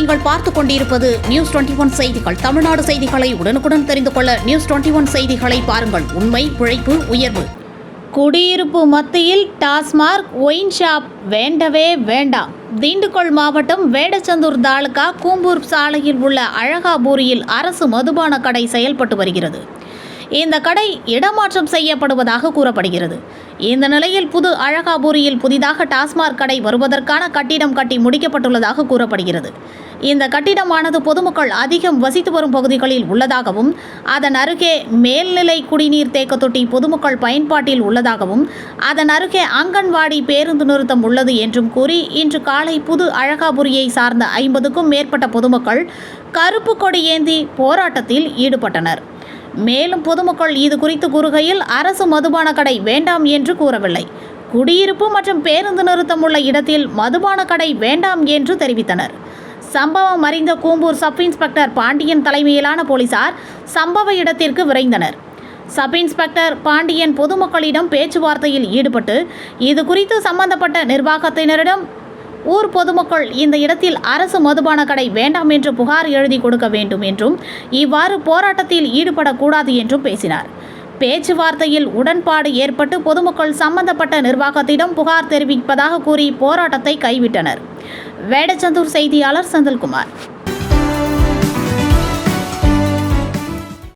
நீங்கள் பார்த்துக் கொண்டிருப்பது நியூஸ் 21 செய்திகள். தமிழ்நாடு செய்திகளை உடனுக்குடன் தெரிந்து கொள்ள நியூஸ் 21 செய்திகளை பாருங்கள். உண்மை, உழைப்பு, உயர்வு. குடியிருப்பு மத்தியில் டாஸ்மாக் ஒயின் ஷாப் வேண்டவே வேண்டாம். திண்டுக்கல் மாவட்டம் வேடச்சந்தூர் தாலுகா கூம்பூர் சாலையில் உள்ள அழகாபுரியில் அரசு மதுபான கடை செயல்பட்டு வருகிறது. இந்த கடை இடமாற்றம் செய்யப்படுவதாக கூறப்படுகிறது. இந்த நிலையில் புது அழகாபுரியில் புதிதாக டாஸ்மாக் கடை வருவதற்கான கட்டிடம் கட்டி முடிக்கப்பட்டுள்ளதாக கூறப்படுகிறது. இந்த கட்டிடமானது பொதுமக்கள் அதிகம் வசித்து வரும் பகுதிகளில் உள்ளதாகவும் அதன் அருகே மேல்நிலை குடிநீர் தேக்க தொட்டி பொதுமக்கள் பயன்பாட்டில் உள்ளதாகவும் அதன் அருகே அங்கன்வாடி பேருந்து நிறுத்தம் உள்ளது என்றும் கூறி இன்று காலை புது அழகாபுரியை சார்ந்த 50க்கும் மேற்பட்ட பொதுமக்கள் கருப்பு கொடி ஏந்தி போராட்டத்தில் ஈடுபட்டனர். மேலும் பொதுமக்கள் இது குறித்து கூறுகையில் அரசு மதுபான கடை வேண்டாம் என்று கூறவில்லை. குடியிருப்பு மற்றும் பேருந்து நிறுத்தம் உள்ள இடத்தில் மதுபான கடை வேண்டாம் என்று தெரிவித்தனர். சம்பவம் அறிந்த கூம்பூர் சப் இன்ஸ்பெக்டர் பாண்டியன் தலைமையிலான போலீசார் சம்பவ இடத்திற்கு விரைந்தனர். சப் இன்ஸ்பெக்டர் பாண்டியன் பொதுமக்களிடம் பேச்சுவார்த்தையில் ஈடுபட்டு இது குறித்து சம்பந்தப்பட்ட நிர்வாகத்தினரிடம் ஊர் பொதுமக்கள் இந்த இடத்தில் அரசு மதுபான கடை வேண்டாம் என்று புகார் எழுதி கொடுக்க வேண்டும் என்றும் இவ்வாறு போராட்டத்தில் ஈடுபடக்கூடாது என்றும் பேசினார். பேச்சுவார்த்தையில் உடன்பாடு ஏற்பட்டு பொதுமக்கள் சம்பந்தப்பட்ட நிர்வாகத்திடம் புகார் தெரிவிப்பதாக கூறி போராட்டத்தை கைவிட்டனர். வேடச்சந்தூர் செய்தியாளர் செந்தில்குமார்.